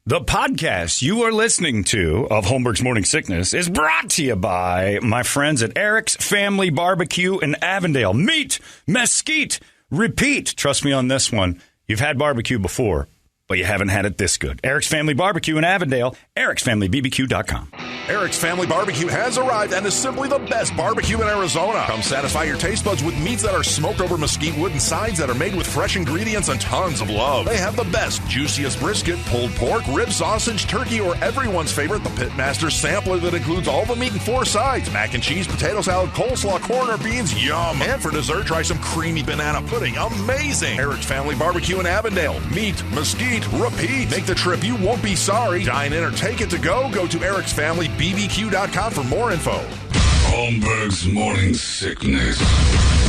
The podcast you are listening to of Holmberg's Morning Sickness is brought to you by my friends at Eric's Family Barbecue in Avondale. Meet, mesquite, repeat. Trust me on this one. You've had barbecue before, but you haven't had it this good. Eric's Family Barbecue in Avondale, ericsfamilybbq.com. Eric's Family Barbecue has arrived and is simply the best barbecue in Arizona. Come satisfy your taste buds with meats that are smoked over mesquite wood and sides that are made with fresh ingredients and tons of love. They have the best, juiciest brisket, pulled pork, rib sausage, turkey, or everyone's favorite, the Pitmaster Sampler that includes all the meat and 4 sides. Mac and cheese, potato salad, coleslaw, corn, or beans, yum. And for dessert, try some creamy banana pudding, amazing. Eric's Family Barbecue in Avondale. Meat, mesquite, repeat. Make the trip, you won't be sorry. Dine in or take it to go. Go to Eric'sFamilyBBQ.com for more info. Holmberg's Morning Sickness.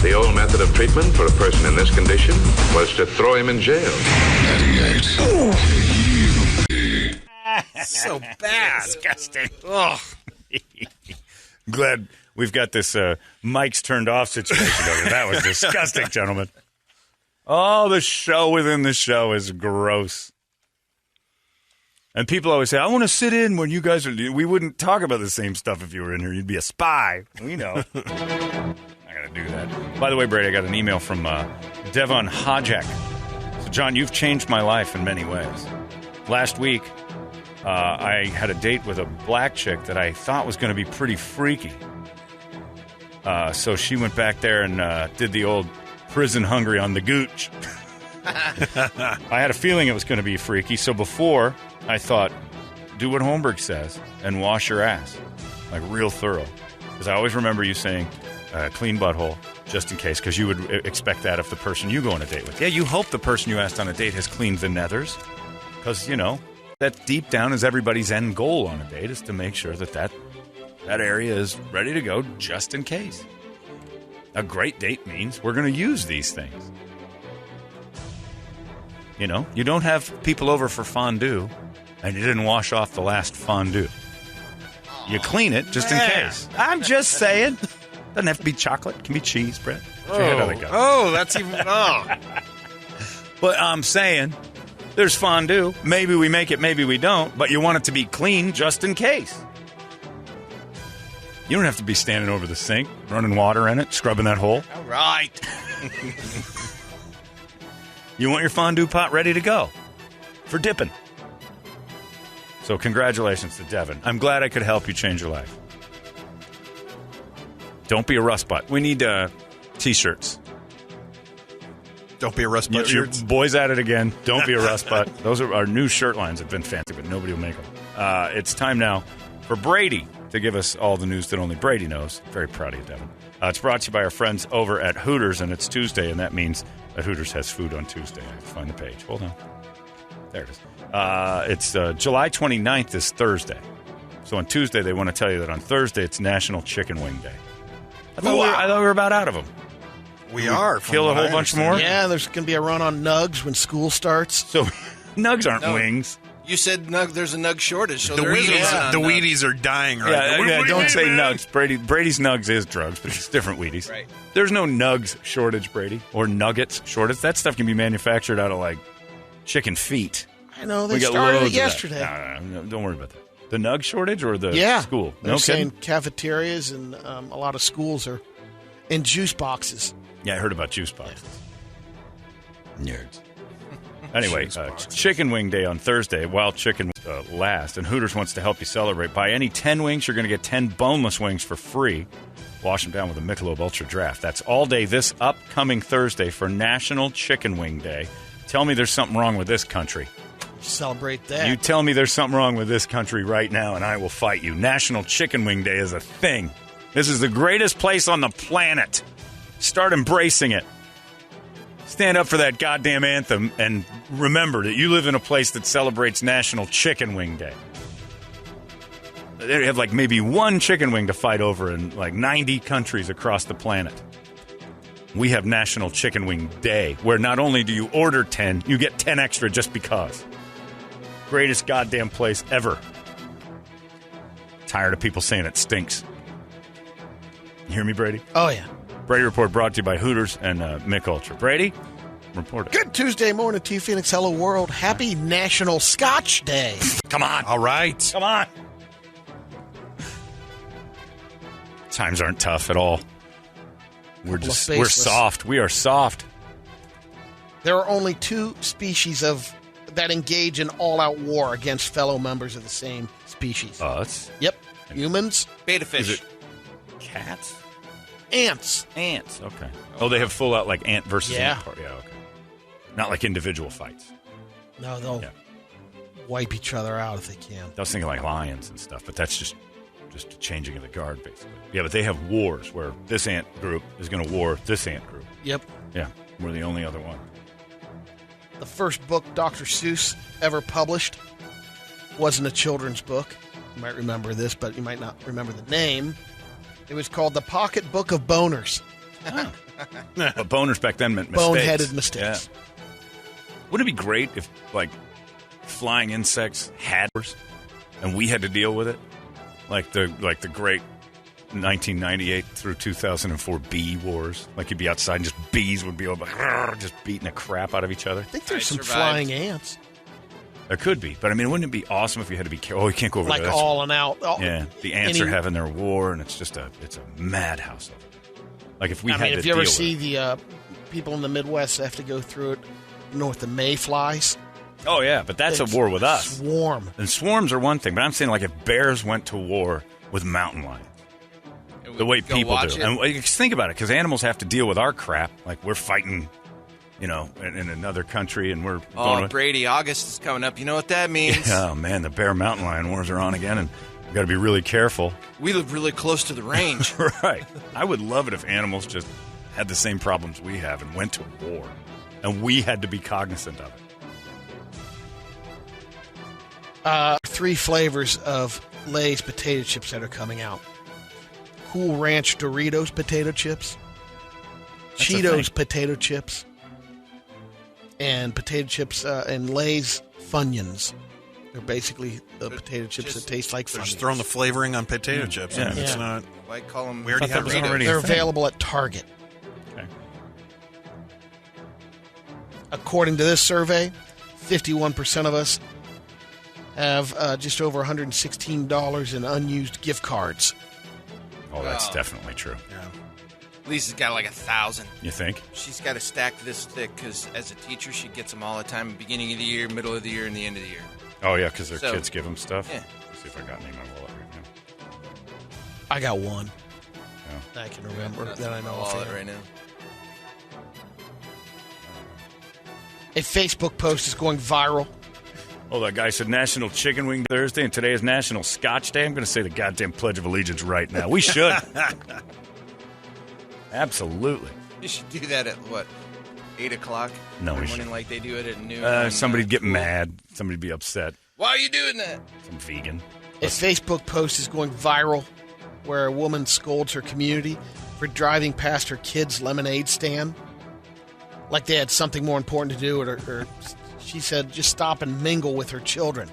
The old method of treatment for a person in this condition was to throw him in jail. 98. So bad. Disgusting. Ugh. Glad we've got this mics turned off situation over. That was disgusting, gentlemen. Oh, the show within the show is gross. And people always say, I want to sit in when you guys are... We wouldn't talk about the same stuff if you were in here. You'd be a spy. We know. I got to do that. By the way, Brady, I got an email from Devon Hajek. So, John, you've changed my life in many ways. Last week, I had a date with a black chick that I thought was going to be pretty freaky. So she went back there and did the old prison hungry on the gooch. I had a feeling it was going to be freaky, so before I thought, do what Holmberg says and wash your ass, like real thorough. Because I always remember you saying, clean butthole, just in case, because you would expect that of the person you go on a date with. Yeah, you hope the person you asked on a date has cleaned the nethers, because, you know, that deep down is everybody's end goal on a date, is to make sure that area is ready to go just in case. A great date means we're going to use these things. You know, you don't have people over for fondue and you didn't wash off the last fondue. You clean it just in case. I'm just saying. Doesn't have to be chocolate. It can be cheese, Brett. That's even... Oh. But I'm saying there's fondue. Maybe we make it, maybe we don't. But you want it to be clean just in case. You don't have to be standing over the sink, running water in it, scrubbing that hole. All right. You want your fondue pot ready to go for dipping. So congratulations to Devin. I'm glad I could help you change your life. Don't be a rust butt. We need T-shirts. Don't be a rust butt shirts. Your boys at it again. Don't be a rust butt. Those are our new shirt lines. Have been fancy, but nobody will make them. It's time now for Brady to give us all the news that only Brady knows. Very proud of you, Devin. It's brought to you by our friends over at Hooters, and it's Tuesday, and that means that Hooters has food on Tuesday. I have to find the page. Hold on. There it is. It's July 29th is Thursday. So on Tuesday, they want to tell you that on Thursday, it's National Chicken Wing Day. I thought we were about out of them. We are. Kill a whole bunch more? Yeah, there's going to be a run on nugs when school starts. So nugs aren't wings. You said there's a nug shortage, so the Wheaties are dying right now. Yeah, don't say nugs. Brady's nugs is drugs, but it's different Wheaties. Right. There's no nugs shortage, Brady, or nuggets shortage. That stuff can be manufactured out of, like, chicken feet. I know, they started it yesterday. No, don't worry about that. The nug shortage or the school? They're saying cafeterias and a lot of schools are in juice boxes. Yeah, I heard about juice boxes. Nerds. Anyway, Chicken Wing Day on Thursday, Wild Chicken last, and Hooters wants to help you celebrate. Buy any 10 wings, you're going to get 10 boneless wings for free. Wash them down with a Michelob Ultra Draft. That's all day this upcoming Thursday for National Chicken Wing Day. Tell me there's something wrong with this country. Celebrate that. You tell me there's something wrong with this country right now, and I will fight you. National Chicken Wing Day is a thing. This is the greatest place on the planet. Start embracing it. Stand up for that goddamn anthem and remember that you live in a place that celebrates National Chicken Wing Day. They have like maybe one chicken wing to fight over in like 90 countries across the planet. We have National Chicken Wing Day, where not only do you order 10, you get 10 extra just because. Greatest goddamn place ever. Tired of people saying it stinks. You hear me, Brady? Oh, yeah. Brady Report brought to you by Hooters and Mick Ultra. Brady, report it. Good Tuesday morning to you, Phoenix. Hello, world. Happy National Scotch Day. Come on. All right. Come on. Times aren't tough at all. We're soft. We are soft. There are only 2 species that engage in all-out war against fellow members of the same species. Us? Yep. Humans. Beta fish. Is it cats? Ants. Ants. Okay. Oh, they have full out like ant versus Yeah. ant part. Yeah, okay. Not like individual fights. No, they'll wipe each other out if they can. I was thinking like lions and stuff, but that's just a changing of the guard, basically. Yeah, but they have wars where this ant group is going to war this ant group. Yep. Yeah, we're the only other one. The first book Dr. Seuss ever published wasn't a children's book. You might remember this, but you might not remember the name. It was called The Pocket Book of Boners. But boners back then meant mistakes. Boneheaded mistakes. Yeah. Wouldn't it be great if, like, flying insects had wars and we had to deal with it? Like the great 1998 through 2004 bee wars. Like you'd be outside and just bees would be just beating the crap out of each other. I think there's some survived. flying ants. There could be, but I mean, wouldn't it be awesome if you had to be careful? Oh, you can't go over Like there. all and out. Yeah, the ants are having their war, and it's a madhouse. Like if we had to if you deal ever with see it. the people in the Midwest have to go through it north of mayflies. Oh yeah, but that's a war with us. Swarm. And swarms are one thing, but I'm saying like if bears went to war with mountain lions. The way people do. And think about it, because animals have to deal with our crap. Like we're fighting, in another country, and we're going Brady, August is coming up. You know what that means? Oh, man, the bear mountain lion wars are on again, and we've got to be really careful. We live really close to the range. Right. I would love it if animals just had the same problems we have and went to war, and we had to be cognizant of it. 3 flavors of Lay's potato chips that are coming out. Cool Ranch Doritos potato chips, That's Cheetos potato chips, and potato chips and Lay's Funyuns. They're basically the potato chips that taste like They're Funyuns. just throwing the flavoring on potato chips. Yeah. I mean, it's Yeah. not. Why call them? We already have that was already They're a thing. available at Target. Okay. According to this survey, 51% of us have just over $116 in unused gift cards. Oh, that's definitely true. Lisa's got like 1,000. You think? She's got a stack this thick because as a teacher, she gets them all the time, beginning of the year, middle of the year, and the end of the year. Oh, yeah, because their So- kids give them stuff? Yeah. Let's see if I got any in my wallet right now. I got one No. that I can remember that I know My of. wallet right now. A Facebook post is going viral. Oh, that guy said National Chicken Wing Thursday, and today is National Scotch Day. I'm going to say the goddamn Pledge of Allegiance right now. We should. Absolutely. You should do that at, 8 o'clock? No, we Every morning shouldn't. like they do it at noon. Somebody'd get school. mad. Somebody'd be upset. Why are you doing that? Some vegan. A Facebook post is going viral where a woman scolds her community for driving past her kid's lemonade stand. Like they had something more important to do, or she said just stop and mingle with her children.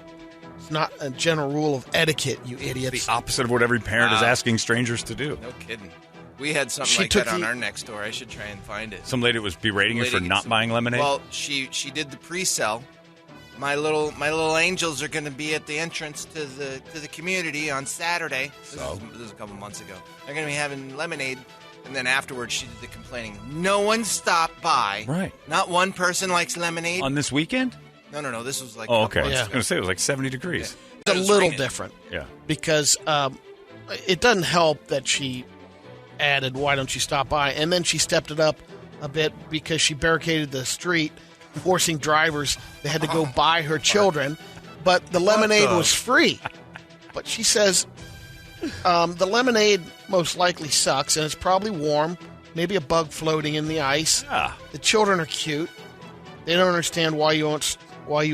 It's not a general rule of etiquette, you idiots. The opposite of what every parent is asking strangers to do. No kidding. We had something She like took that on the- our next door. I should try and find it. Some lady was berating you for Lady not gets- buying lemonade? Well, she did the pre-sell. My little angels are going to be at the entrance to the community on Saturday. This is a couple months ago. They're going to be having lemonade, and then afterwards she did the complaining. No one stopped by. Right. Not one person likes lemonade. On this weekend? No. This was like. Oh, a couple okay. I months was Yeah. going to say it was like 70 degrees. It's a It was little raining. different Yeah. because it doesn't help that she added, why don't you stop by? And then she stepped it up a bit because she barricaded the street, forcing drivers that had to go buy her children. But the lemonade was free. But she says the lemonade most likely sucks, and it's probably warm, maybe a bug floating in the ice. Ah. The children are cute. They don't understand why you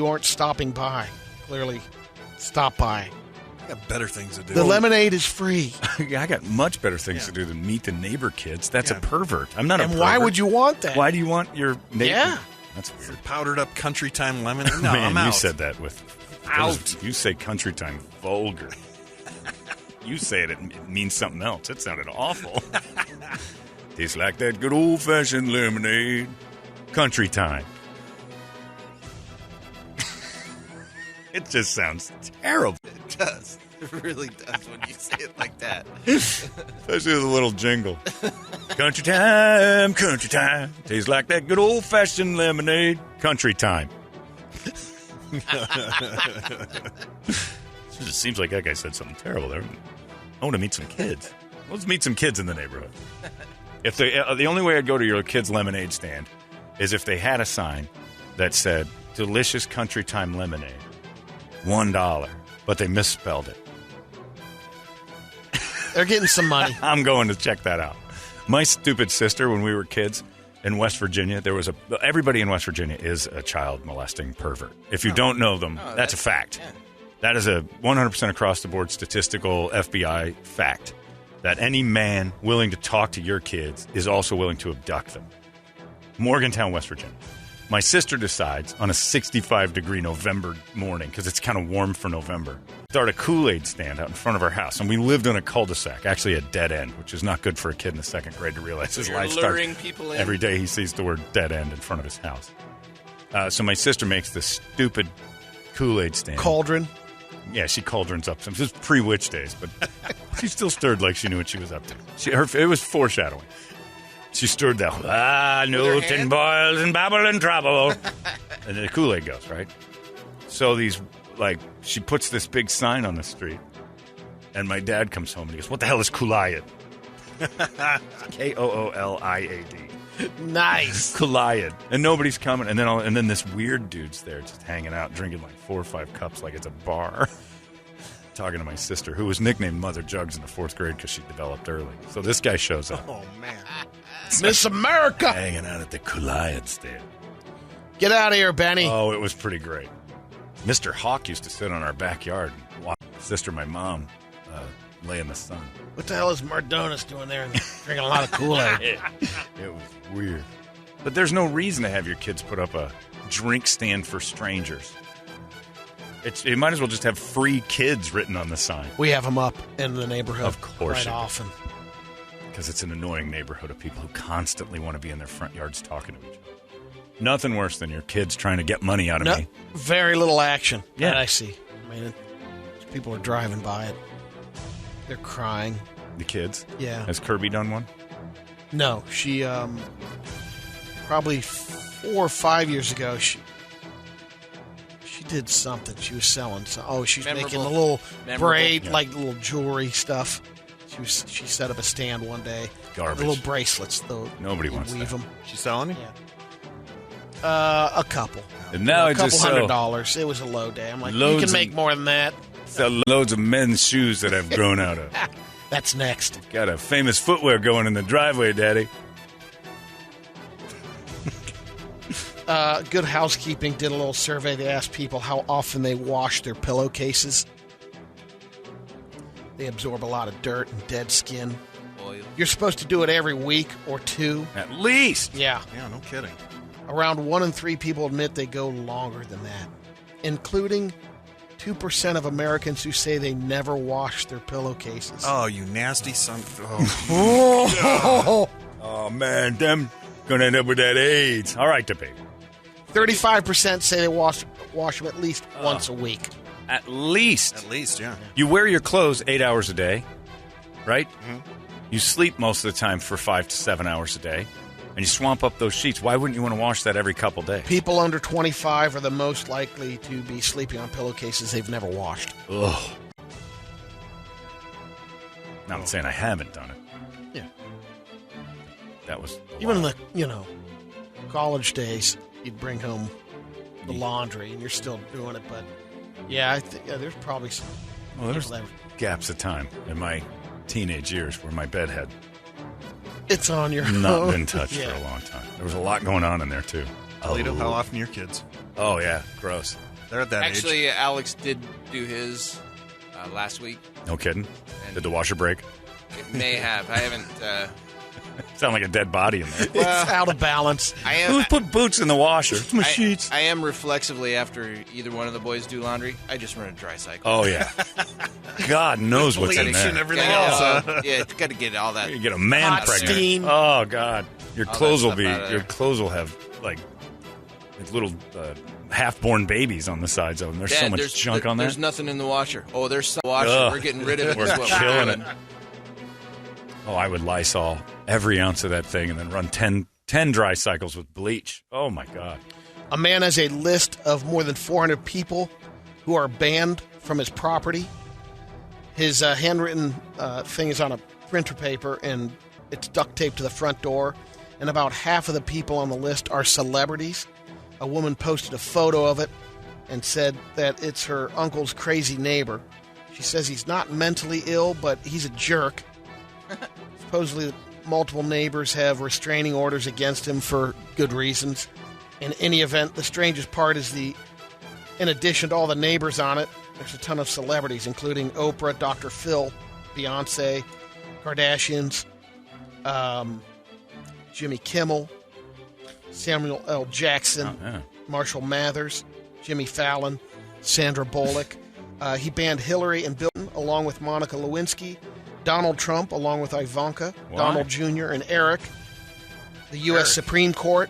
aren't stopping by. Clearly, stop by. I got better things to do. The lemonade is free. I got much better things to do than meet the neighbor kids. That's a pervert. I'm not a And pervert. why would you want that? Why do you want your neighbor? Yeah. That's weird. Powdered up country time lemonade. No, Man, I'm out. you said that with... Out. You say country time vulgar. You say it means something else. It sounded awful. Tastes like that good old-fashioned lemonade. Country time. It just sounds terrible. It does. It really does when you say it like that. Especially with a little jingle. Country time, country time. Tastes like that good old-fashioned lemonade. Country time. It seems like that guy said something terrible there. I want to meet some kids. Let's meet some kids in the neighborhood. If the only way I'd go to your kid's lemonade stand is if they had a sign that said, delicious country time lemonade, $1, but they misspelled it. They're getting some money. I'm going to check that out. My stupid sister, when we were kids in West Virginia, everybody in West Virginia is a child molesting pervert. If you don't know them, that's a fact. Yeah. That is a 100% across the board statistical FBI fact that any man willing to talk to your kids is also willing to abduct them. Morgantown, West Virginia. My sister decides on a 65-degree November morning, because it's kind of warm for November, start a Kool-Aid stand out in front of our house. And we lived in a cul-de-sac, actually a dead end, which is not good for a kid in the second grade to realize his life starts. Luring people in. Every day he sees the word dead end in front of his house. So my sister makes this stupid Kool-Aid stand. Cauldron. Yeah, she cauldrons up some. This is pre-witch days, but she still stirred like she knew what she was up to. It was foreshadowing. She stirred that. Newton boils and babble and trouble. And then the Kool-Aid goes, right? So she puts this big sign on the street, and my dad comes home and he goes, what the hell is Kool-Aid? Kooliad. Nice. Kool-Aid. And nobody's coming. And then this weird dude's there just hanging out, drinking like 4 or 5 cups like it's a bar. Talking to my sister, who was nicknamed Mother Jugs in the 4th grade because she developed early. So this guy shows up. Oh, man. Miss America. Hanging out at the Kool-Aid stand. Get out of here, Benny. Oh, it was pretty great. Mr. Hawk used to sit on our backyard and watch my sister and my mom lay in the sun. What the hell is Mardonis doing there and drinking a lot of Kool-Aid? It was weird. But there's no reason to have your kids put up a drink stand for strangers. You might as well just have free kids written on the sign. We have them up in the neighborhood. Of course quite often. Because it's an annoying neighborhood of people who constantly want to be in their front yards talking to each other. Nothing worse than your kids trying to get money out of me. Very little action Yeah. that I see. I mean, people are driving by it. They're crying. The kids? Yeah. Has Kirby done one? No, she probably 4 or 5 years ago she did something. She was selling. She's making a little braid, yeah. like little jewelry stuff. She set up a stand one day. Garbage. The little bracelets, though. Nobody wants weave that. them. She's selling it? Yeah. A couple. And now a I couple just $100. It was a low day. I'm like, you loads can make more than that. sell loads of men's shoes that I've grown out of. That's next. Got a famous footwear going in the driveway, Daddy. Good Housekeeping did a little survey. They asked people how often they wash their pillowcases. They absorb a lot of dirt and dead skin. Oil. You're supposed to do it every week or 2. At least. Yeah. Yeah, no kidding. Around 1 in 3 people admit they go longer than that, including 2% of Americans who say they never wash their pillowcases. Oh, you nasty son. Oh. Oh, man. Them going to end up with that AIDS. All right, debate. 35% say they wash them at least once a week. At least. At least, yeah. You wear your clothes 8 hours a day, right? Mm-hmm. You sleep most of the time for 5 to 7 hours a day, and you swamp up those sheets. Why wouldn't you want to wash that every couple days? People under 25 are the most likely to be sleeping on pillowcases they've never washed. Ugh. Now, I'm saying I haven't done it. Yeah. That was Even in the, college days, you'd bring home the laundry, and you're still doing it. But, yeah, I think there's probably some there's people that... gaps of time in my teenage years where my bed had It's on your not been touched Yeah. for a long time. There was a lot going on in there, too. Toledo, how often are your kids? Oh, yeah. Gross. They're at that age. Actually, Alex did do his last week. No kidding. And Did the washer break? It may have. I haven't. Sound like a dead body in there. It's out of balance. Who put boots in the washer? It's my sheets. I am reflexively, after either one of the boys do laundry, I just run a dry cycle. Oh, yeah. God knows what's in Bleach and there. everything else. Yeah, got to get all that. You get a man Hot pregnant. steam. Oh, God. Your All clothes that will stuff out of there. your clothes will have like little half-born babies on the sides of them. There's so much junk on there. There's nothing in the washer. Oh, there's some washer. Ugh. We're getting rid of it. We're is what killing doing. it. Oh, I would Lysol every ounce of that thing and then run 10 dry cycles with bleach. Oh, my God. A man has a list of more than 400 people who are banned from his property. His handwritten thing is on a printer paper, and it's duct taped to the front door. And about half of the people on the list are celebrities. A woman posted a photo of it and said that it's her uncle's crazy neighbor. She says he's not mentally ill, but he's a jerk. Supposedly, multiple neighbors have restraining orders against him for good reasons. In any event, the strangest part is in addition to all the neighbors on it, there's a ton of celebrities, including Oprah, Dr. Phil, Beyonce, Kardashians, Jimmy Kimmel, Samuel L. Jackson, Marshall Mathers, Jimmy Fallon, Sandra Bullock. He banned Hillary and Bill along with Monica Lewinsky, Donald Trump along with Ivanka, Donald Jr. and Eric, the U.S. Supreme Court,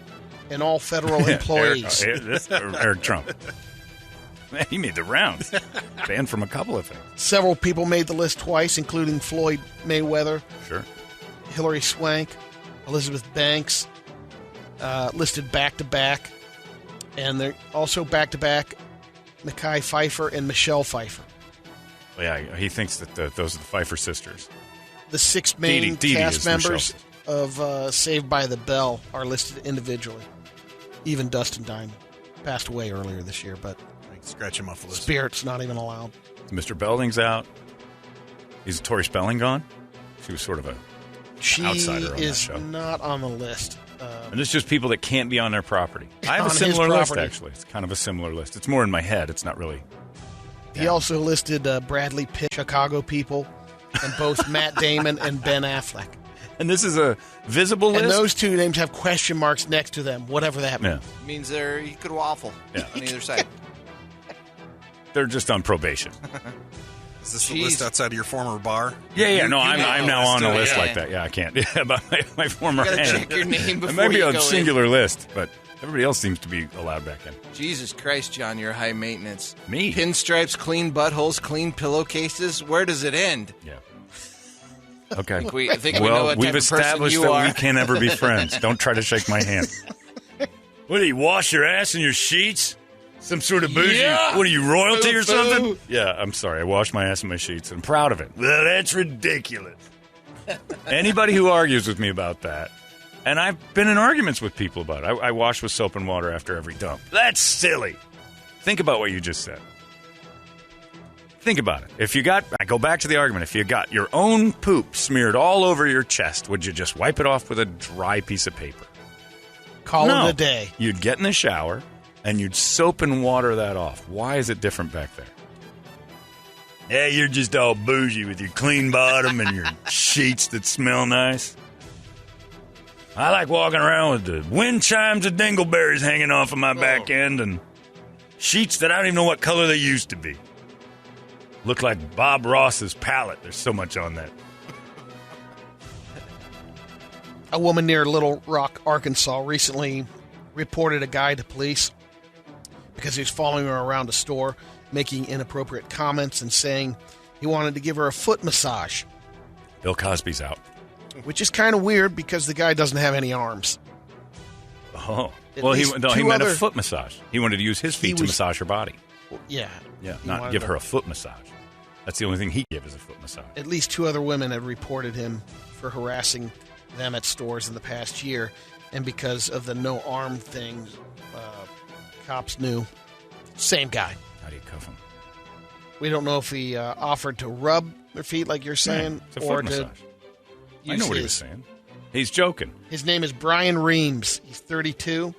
and all federal employees. Eric Trump. Man, he made the rounds. Banned from a couple of things. Several people made the list twice, including Floyd Mayweather, Sure. Hillary Swank, Elizabeth Banks, listed back-to-back. And they're also back-to-back Mekhi Phifer and Michelle Pfeiffer. Yeah, he thinks that those are the Pfeiffer sisters. The 6 main Dee Dee cast is members of Saved by the Bell are listed individually. Even Dustin Diamond passed away earlier this year, but Scratch him off the list. Spirit's not even allowed. Mr. Belding's out. Is Tori Spelling gone? She was sort of She outsider on that is show. not on the list. And it's just people that can't be on their property. I have a On his similar list, property. actually. It's kind of a similar list. It's more in my head. It's not really. He also listed Bradley Pitt, Chicago people, and both Matt Damon and Ben Affleck. And this is a visible list? And those two names have question marks next to them, whatever that means. Yeah. Means you could waffle on either side. They're just on probation. Is this the list outside of your former bar? Yeah. No, I'm now on a do it. list Yeah. like that. Yeah, I can't. Yeah, about my former You gotta hand. check your name before It might be you a go singular list, but everybody else seems to be allowed back in. Jesus Christ, John, you're high maintenance. Me? Pinstripes, clean buttholes, clean pillowcases. Where does it end? Yeah. Okay. I think we know what we've type of person established you that are. we can't ever be friends. Don't try to shake my hand. What do you wash your ass in your sheets? Some sort of bougie? Yeah. What are you, royalty or Boo-boo. something? Yeah, I'm sorry. I wash my ass in my sheets. I'm proud of it. Well, that's ridiculous. Anybody who argues with me about that, and I've been in arguments with people about it. I wash with soap and water after every dump. That's silly. Think about what you just said. Think about it. I go back to the argument. If you got your own poop smeared all over your chest, would you just wipe it off with a dry piece of paper? Call No. it a day. You'd get in the shower, and you'd soap and water that off. Why is it different back there? Yeah, you're just all bougie with your clean bottom and your sheets that smell nice. I like walking around with the wind chimes of dingleberries hanging off of my back end and sheets that I don't even know what color they used to be. Look like Bob Ross's palette. There's so much on that. A woman near Little Rock, Arkansas, recently reported a guy to police because he was following her around a store, making inappropriate comments and saying he wanted to give her a foot massage, Bill Cosby's out. which is kind of weird because the guy doesn't have any arms. Oh. At Well, he least meant two a other- foot massage. He wanted to use his feet to massage her body. Yeah. Yeah, He not wanted give to- her a foot massage. That's the only thing he gave is a foot massage. At least 2 other women have reported him for harassing them at stores in the past year. And because of the no arm thing, cops knew. Same guy. How do you cuff him? We don't know if he offered to rub their feet like you're saying, It's a or foot to massage. I use know what he his. was saying. He's joking. His name is Brian Reams. He's 32.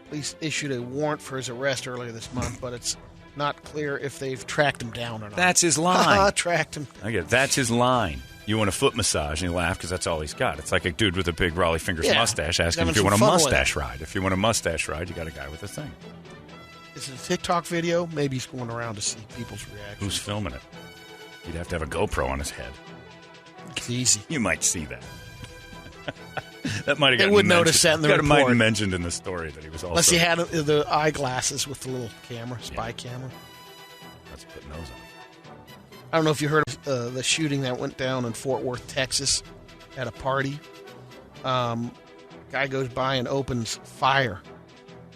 Police issued a warrant for his arrest earlier this month, but it's not clear if they've tracked him down or not. That's his line. Tracked him. I get it. That's his line. You want a foot massage, and you laugh because that's all he's got. It's like a dude with a big Raleigh Fingers Yeah. mustache asking Having if you some want a fun with mustache it. ride. If you want a mustache ride, you got a guy with a thing. Is it a TikTok video? Maybe he's going around to see people's reactions. Who's filming it? You'd have to have a GoPro on his head. It's easy. You might see that. That might have They gotten would mentioned. notice that in the Might have report. mentioned in the story that he was also. Unless he had the eyeglasses with the little camera, spy camera. Let's put those on. I don't know if you heard of the shooting that went down in Fort Worth, Texas, at a party. Guy goes by and opens fire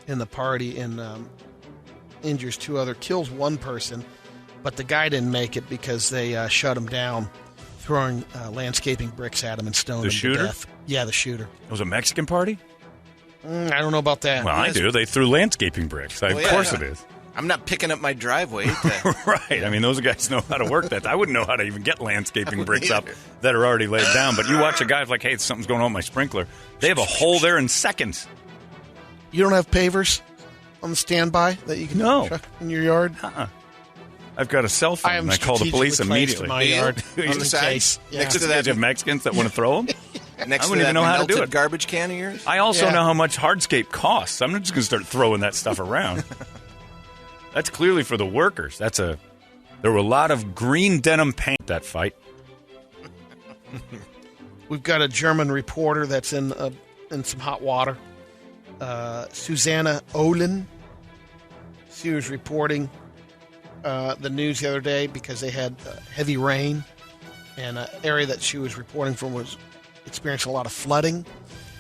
in the party and injures kills one person, but the guy didn't make it because they shut him down, throwing landscaping bricks at him and stoned him The shooter? to death. Yeah, the shooter. It was a Mexican party? I don't know about that. Well, I do. They threw landscaping bricks. Of course it is. I'm not picking up my driveway. Right. I mean, those guys know how to work that. I wouldn't know how to even get landscaping bricks up that are already laid down. But you watch a guy like, hey, something's going on with my sprinkler. They have a hole there in seconds. You don't have pavers on the standby that you can chuck in your yard? I've got a cell phone, and I call the police immediately. In my yard On the side? Next to that, you have Mexicans that want to throw them? Next I to wouldn't that even know how to do melted it. garbage can of yours? I also know how much hardscape costs. I'm not just going to start throwing that stuff around. That's clearly for the workers. There were a lot of green denim paint that fight. We've got a German reporter that's in some hot water. Susanna Olin. She was reporting the news the other day because they had heavy rain, and an area that she was reporting from was experiencing a lot of flooding.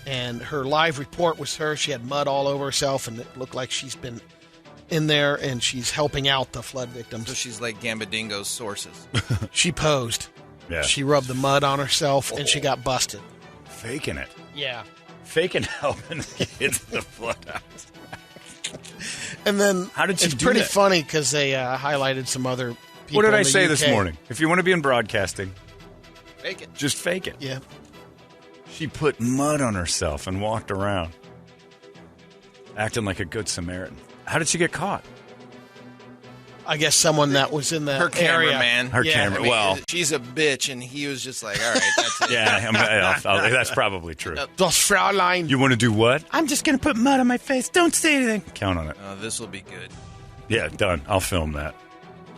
And her live report was her. She had mud all over herself, and it looked like she's been in there, and she's helping out the flood victims. So she's like Gambadingo's sources. She posed. Yeah. She rubbed the mud on herself, and she got busted. Faking it. Yeah. Faking helping kids in the flood house. And then how did she it's do pretty that? funny because they highlighted some other people. What did in I the say UK. this morning? If you want to be in broadcasting, Fake it. just fake it. Yeah. She put mud on herself and walked around, acting like a good Samaritan. How did she get caught? I guess someon that was in the Her area. cameraman. Her camera. I mean, well, she's a bitch, and he was just like, all right, that's it. yeah, that's probably true. Das Fraulein. You want to do what? I'm just going to put mud on my face. Don't say anything. Count on it. Oh, this will be good. Yeah, done. I'll film that.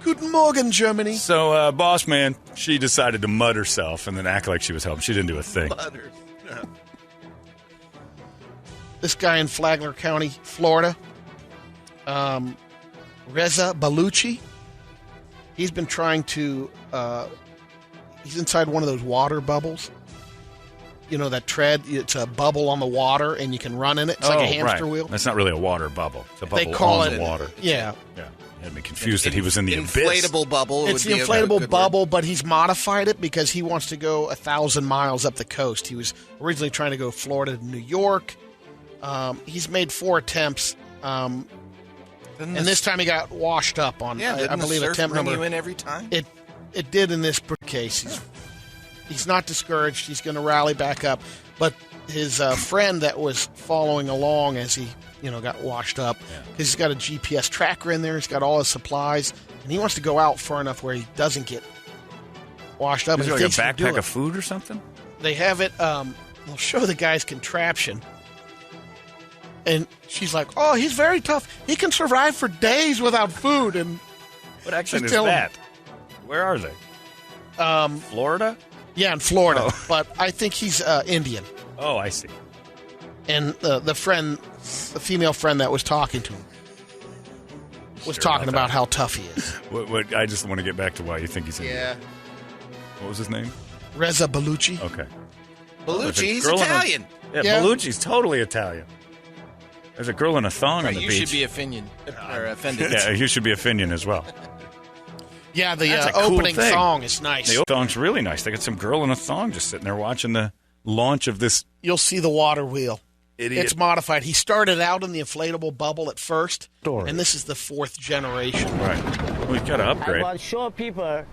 Guten Morgen, Germany. So, boss man, she decided to mud herself and then act like she was helping. She didn't do a thing. Butters. This guy in Flagler County, Florida, Reza Baluchi, he's been trying to, he's inside one of those water bubbles. You know, that tread, it's a bubble on the water, and you can run in it. It's like a hamster wheel. That's not really a water bubble. It's a bubble They call on it the water. Yeah. Yeah. You had me confused that he was in the abyss. Inflatable bubble. It's would the be a inflatable good bubble, word. but he's modified it because he wants to go 1,000 miles up the coast. He was originally trying to go Florida to New York. He's made 4 attempts, and this time he got washed up on, I believe, the surf attempt bring number. you in every time? It did in this case. He's not discouraged. He's going to rally back up. But his friend that was following along as he got washed up, because he's got a GPS tracker in there. He's got all his supplies, and he wants to go out far enough where he doesn't get washed up. Is And it he like a thinks he can do backpack it. of food or something? They have it. They'll show the guy's contraption. And she's like, oh, he's very tough. He can survive for days without food. And What accent Just is tell him. that? Where are they? Florida? yeah, in Florida. Oh. But I think he's Indian. Oh, I see. And the female friend that was talking to him, was Sure talking about about how tough he is. What, I just want to get back to why you think he's in Yeah. What was his name? Reza Baluchi. Okay. Bellucci, he's girl in a- Italian. Yeah, Yeah. Bellucci's totally Italian. There's a girl in a thong on the You beach. should be offended. Yeah, you should be a Finian as well. Yeah, the That's a cool opening thing. song is nice. The thong's really nice. They got some girl in a thong just sitting there watching the launch of this You'll see the water wheel. idiot. It's modified. He started out in the inflatable bubble at first, and this is the 4th generation. Right. We've got to I upgrade. will show people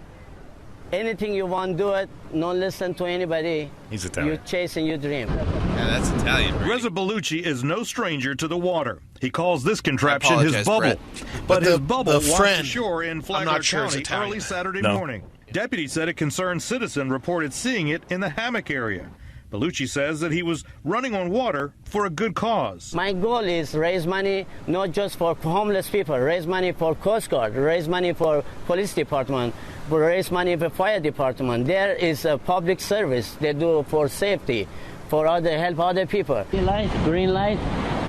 anything you want, do it. Don't listen to anybody. He's Italian. You chasing your dream. Yeah, that's Italian. Brady. Reza Baluchi is no stranger to the water. He calls this contraption apologize, his bubble. Brett. But his the bubble washed friend, ashore in I'm Flagler not sure it's County Italian. early Saturday No. morning. Deputies said a concerned citizen reported seeing it in the hammock area. Baluchi says that he was running on water for a good cause. My goal is raise money not just for homeless people, raise money for Coast Guard, raise money for police department, raise money for fire department. There is a public service they do for safety, for other help other people. Green light, green light.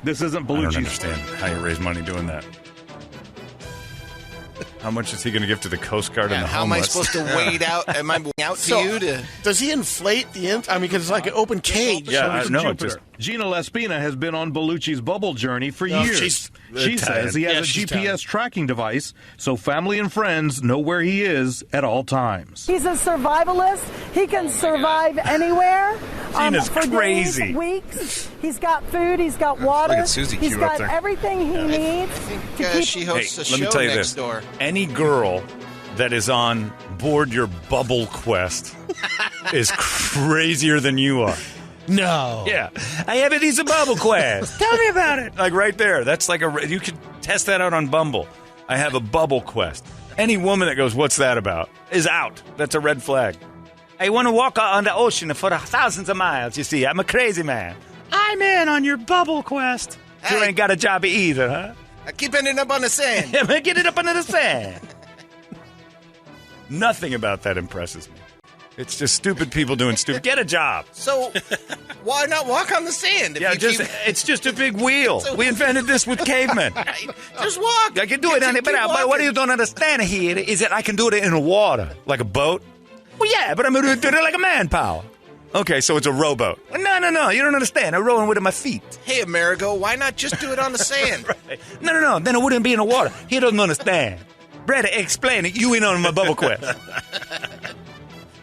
This isn't I don't Bellucci's. understand how you raise money doing that. How much is he going to give to the Coast Guard and the How am I homeless? supposed to wade out? Am I wading out to you to? Does he inflate the end? I mean, because it's like an open cage. Yeah, I From know. Jupiter. Gina Lespina has been on Bellucci's bubble journey for No, years. she's She Italian. says he has Yeah, a she's GPS Italian. tracking device so family and friends know where he is at all times. He's a survivalist. He can survive anywhere. Gina's For crazy. days, weeks. He's got food. He's got water. at Susie He's Q up got there. everything he needs. I think to keep she hosts a Let me show tell you next this. door. Any girl that is on board your bubble quest is crazier than you are. No. Yeah. I have it. He's a bubble quest. Tell me about it. Like right there. That's like you could test that out on Bumble. I have a bubble quest. Any woman that goes, what's that about, is out. That's a red flag. I want to walk on the ocean for thousands of miles. You see, I'm a crazy man. I'm in on your bubble quest. You Hey. ain't got a job either, huh? I keep ending up on the sand. Get it up under the sand. Nothing about that impresses me. It's just stupid people doing stupid. Get a job. So why not walk on the sand? If Yeah, you keep- it's just a big wheel. We invented this with cavemen. just walk. I can do it on it, but what you don't understand here is that I can do it in the water, like a boat. Well, yeah, but I'm going to do it like a manpower. Okay, so it's a rowboat. No, you don't understand. I'm rowing with my feet. Hey, Amerigo, why not just do it on the sand? Right. No, then it wouldn't be in the water. He doesn't understand. Brady, explain it. You in on my bubble quest.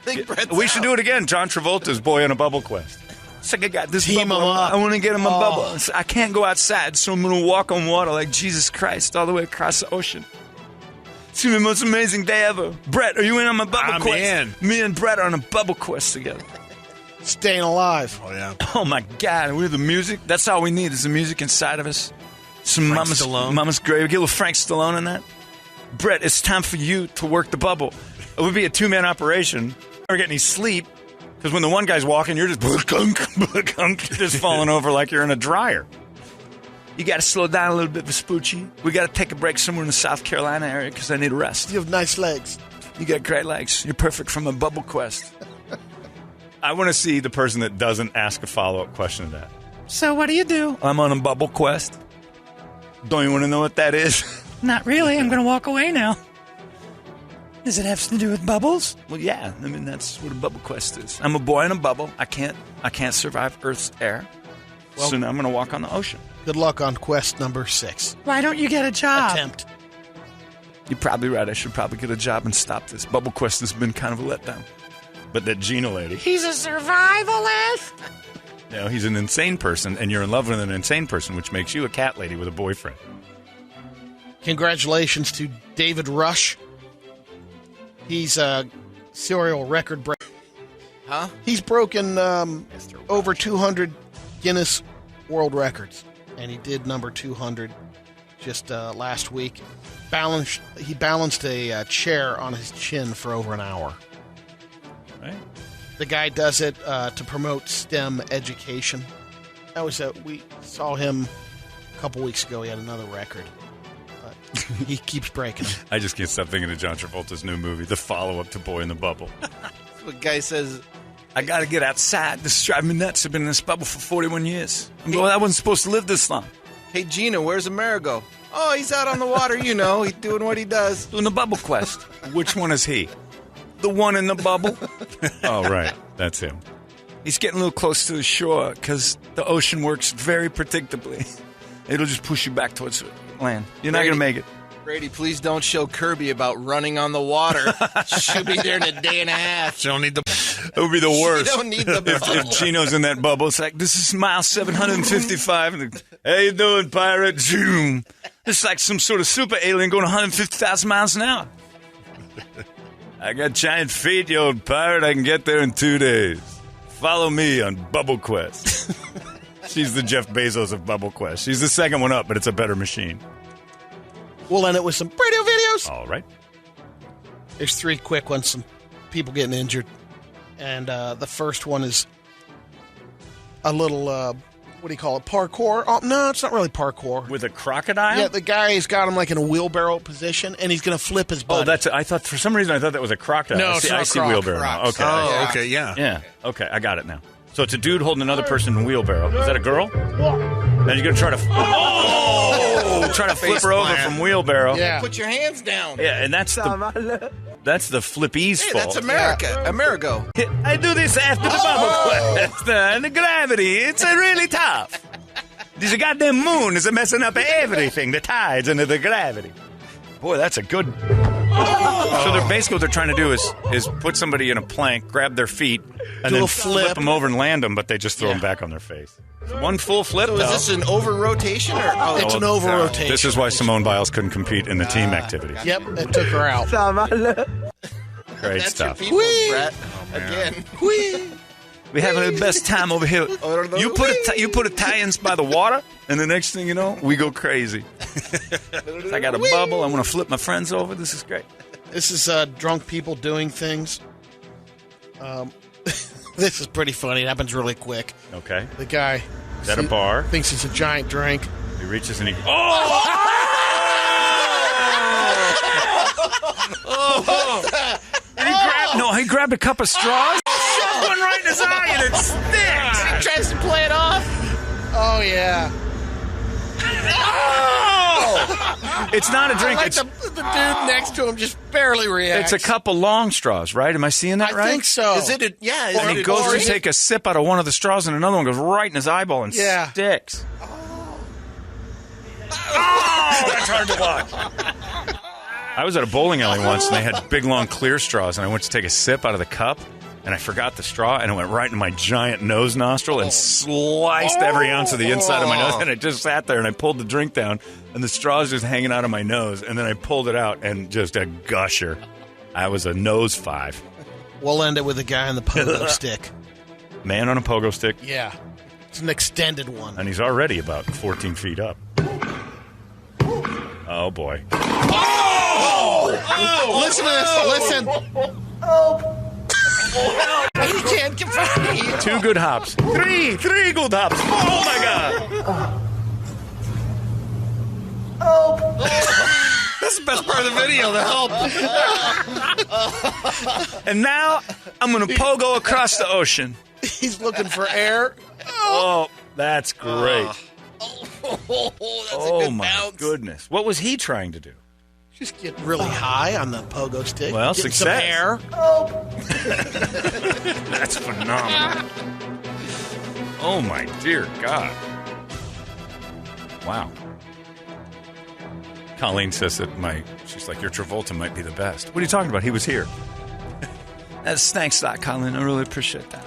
Think Brett's We should out. do it again. John Travolta's boy on a bubble quest. It's like I got this Team bubble. him up. I want to get him a Oh. bubble. So I can't go outside, so I'm going to walk on water like Jesus Christ all the way across the ocean. It's going to be the most amazing day ever. Brett, are you in on my bubble I'm quest? in. Me and Brett are on a bubble quest together. Staying alive. Oh, yeah. Oh, my God. We're the music. That's all we need is the music inside of us. Some Frank Stallone. Mama's grave. Get a little Frank Stallone in that. Brett, it's time for you to work the bubble. It would be a two-man operation. Never get any sleep, because when the one guy's walking, you're just just falling over like you're in a dryer. You got to slow down a little bit, Vespucci. We got to take a break somewhere in the South Carolina area because I need a rest. You have nice legs. You got great legs. You're perfect from a bubble quest. I want to see the person that doesn't ask a follow-up question to that. So what do you do? I'm on a bubble quest. Don't you want to know what that is? Not really. I'm going to walk away now. Does it have to do with bubbles? Well, yeah. I mean, that's what a bubble quest is. I'm a boy in a bubble. I can't survive Earth's air. Well- So now I'm going to walk on the ocean. Good luck on quest number 6. Why don't you get a job? Attempt. You're probably right. I should probably get a job and stop this. Bubble quest has been kind of a letdown. But that Gina lady. He's a survivalist. No, he's an insane person, and you're in love with an insane person, which makes you a cat lady with a boyfriend. Congratulations to David Rush. He's a serial record breaker. Huh? He's broken over 200 Guinness World Records, and he did number 200 just last week. He balanced a chair on his chin for over an hour. Right? The guy does it to promote STEM education. That was we saw him a couple weeks ago. He had another record, but he keeps breaking them. I just can't stop thinking of John Travolta's new movie, the follow-up to Boy in the Bubble. That's what guy says. I got to get outside. This is driving me nuts. I've been in this bubble for 41 years. I wasn't supposed to live this long. Hey, Gina, where's Amerigo? Oh, he's out on the water, you know. He's doing what he does. Doing the bubble quest. Which one is he? The one in the bubble? Oh, right. That's him. He's getting a little close to the shore because the ocean works very predictably. It'll just push you back towards land. You're not going to make it. Brady, please don't show Kirby about running on the water. She'll be there in a day and a half. You don't need the. It would be the worst. You don't need the bubble. If Chino's in that bubble, it's like, this is mile 755. And how you doing, pirate? Zoom. It's like some sort of super alien going 150,000 miles an hour. I got giant feet, you old pirate. I can get there in 2 days. Follow me on Bubble Quest. She's the Jeff Bezos of Bubble Quest. She's the second one up, but it's a better machine. We'll end it with some radio videos. All right. There's 3 quick ones, some people getting injured. And the first one is a little, what do you call it, parkour? Oh, no, it's not really parkour. With a crocodile? Yeah, the guy's got him like in a wheelbarrow position, and he's going to flip his buddy. Oh, I thought, for some reason, I thought that was a crocodile. No, it's not I see croc. wheelbarrow Crocs. now. Okay. Oh, Yeah. okay, yeah. Yeah. Okay, I got it now. So it's a dude holding another person in a wheelbarrow. Is that a girl? Then you're going to try to... try to flip her over from wheelbarrow. Yeah. Put your hands down. Yeah, and that's the flippies fault. That's America. Amerigo. I do this after the bubble quest. And the gravity, it's really tough. This goddamn moon is messing up everything. The tides and the gravity. Boy, that's a good... So they're basically what they're trying to do is put somebody in a plank, grab their feet, and then flip them over and land them, but they just throw them back on their face. One full flip, So is this an over-rotation? Or It's an over-rotation. This is why Simone Biles couldn't compete in the team activity. Yep, it took her out. Great stuff. Your people, Brett. Again. We're having the best time over here. You put Italians by the water, and the next thing you know, we go crazy. I got a bubble. I'm going to flip my friends over. This is great. This is drunk people doing things. This is pretty funny. It happens really quick. Okay. The guy Is that a bar? thinks it's a giant drink. He reaches and he... He grabbed a cup of straws. Shoved one right in his eye, and it sticks. He tries to play it off. Oh, yeah. It's not a drink. I like the dude next to him just barely reacts. It's a cup of long straws, right? Am I seeing that right? I think so. Is it? And he goes to take a sip out of one of the straws, and another one goes right in his eyeball and sticks. Oh, that's hard to watch. I was at a bowling alley once, and they had big, long, clear straws, and I went to take a sip out of the cup, and I forgot the straw, and it went right in my giant nose nostril and sliced every ounce of the inside of my nose, and I just sat there, and I pulled the drink down, and the straw was just hanging out of my nose, and then I pulled it out, and just a gusher. I was a nose 5. We'll end it with a guy on the pogo stick. Man on a pogo stick. Yeah. It's an extended one. And he's already about 14 feet up. Oh, boy. Listen to this. Listen. He can't get free. 2 good hops. 3 good hops. Oh, my God. That's the best part of the video, the help. And now I'm going to pogo across the ocean. He's looking for air. Oh, that's great. That's a good my bounce. goodness. What was he trying to do? Just get really high on the pogo stick. Well, get success. some air. That's phenomenal. Oh, my dear God. Wow. Colleen says that she's like, your Travolta might be the best. What are you talking about? He was here. Thanks a lot, Colleen. I really appreciate that.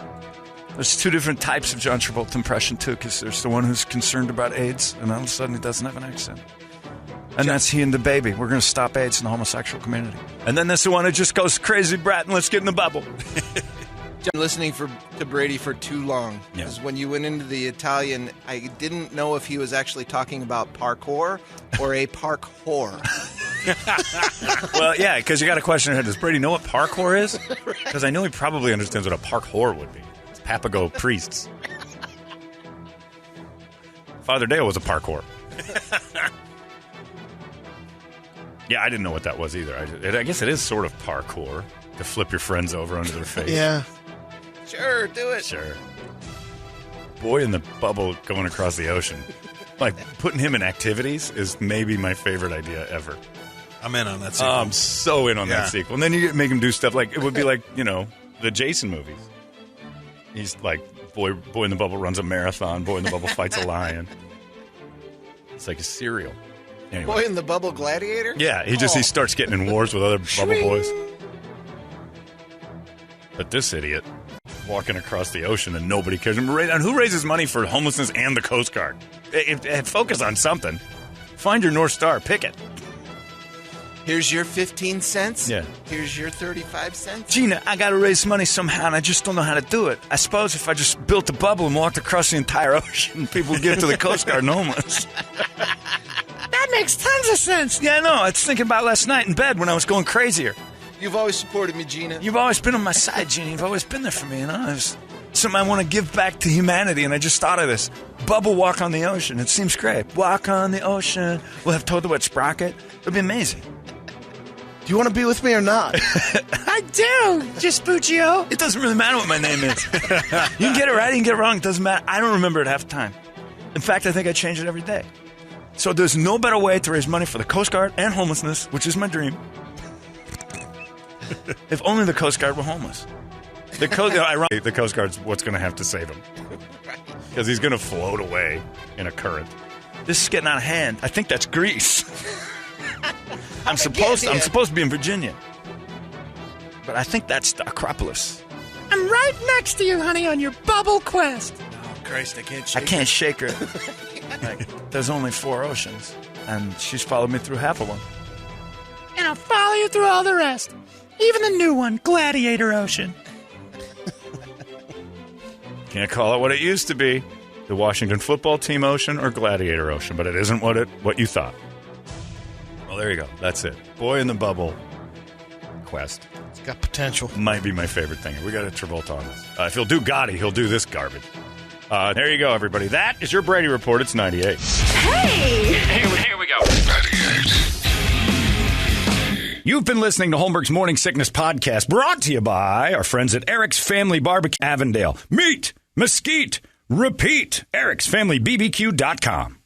There's 2 different types of John Travolta impression, too, because there's the one who's concerned about AIDS, and all of a sudden he doesn't have an accent. And that's he and the baby. We're going to stop AIDS in the homosexual community. And then there's the one who just goes crazy, brat, and let's get in the bubble. I've been listening to Brady for too long. Yeah. Because when you went into the Italian, I didn't know if he was actually talking about parkour or a park whore. Well, yeah, because you got a question ahead. Does Brady know what parkour is? Because I know he probably understands what a park whore would be. It's Papago priests. Father Dale was a park whore. Yeah, I didn't know what that was either. I guess it is sort of parkour to flip your friends over under their face. Yeah. Sure, do it. Sure. Boy in the bubble going across the ocean. Like, putting him in activities is maybe my favorite idea ever. I'm in on that sequel. I'm so in on that sequel. And then you make him do stuff like, it would be like, the Jason movies. He's like, boy in the bubble runs a marathon. Boy in the bubble fights a lion. It's like a serial. Anyway. Boy in the Bubble Gladiator? Yeah, he starts getting in wars with other bubble boys. But this idiot walking across the ocean and nobody cares. And who raises money for homelessness and the Coast Guard? Focus on something. Find your North Star. Pick it. Here's your 15 cents. Yeah. Here's your 35 cents. Gina, I got to raise money somehow, and I just don't know how to do it. I suppose if I just built a bubble and walked across the entire ocean, people would give to the Coast Guard and homeless. That makes tons of sense. Yeah, I know. I was thinking about last night in bed when I was going crazier. You've always supported me, Gina. You've always been on my side, Gina. You've always been there for me, It's something I want to give back to humanity, and I just thought of this. Bubble walk on the ocean. It seems great. Walk on the ocean. We'll have Toad the Wet Sprocket. It'll be amazing. Do you want to be with me or not? I do, Vespuccio. It doesn't really matter what my name is. You can get it right, you can get it wrong. It doesn't matter. I don't remember it half the time. In fact, I think I change it every day. So there's no better way to raise money for the Coast Guard and homelessness, which is my dream. If only the Coast Guard were homeless. The Coast Guard's what's going to have to save him. Because he's going to float away in a current. This is getting out of hand. I think that's Greece. I'm supposed to be in Virginia. But I think that's the Acropolis. I'm right next to you, honey, on your bubble quest. Oh, Christ, I can't shake her. There's only 4 oceans, and she's followed me through half of one. And I'll follow you through all the rest. Even the new one, Gladiator Ocean. Can't call it what it used to be. The Washington football team ocean or Gladiator Ocean, but it isn't what you thought. Well, there you go. That's it. Boy in the Bubble quest. It's got potential. Might be my favorite thing. We got a Travolta on this. If he'll do Gotti, he'll do this garbage. There you go, everybody. That is your Brady Report. It's 98. Hey! Here we go. 98. You've been listening to Holmberg's Morning Sickness Podcast, brought to you by our friends at Eric's Family Barbecue, Avondale. Meet, mesquite, repeat. Eric'sFamilyBBQ.com.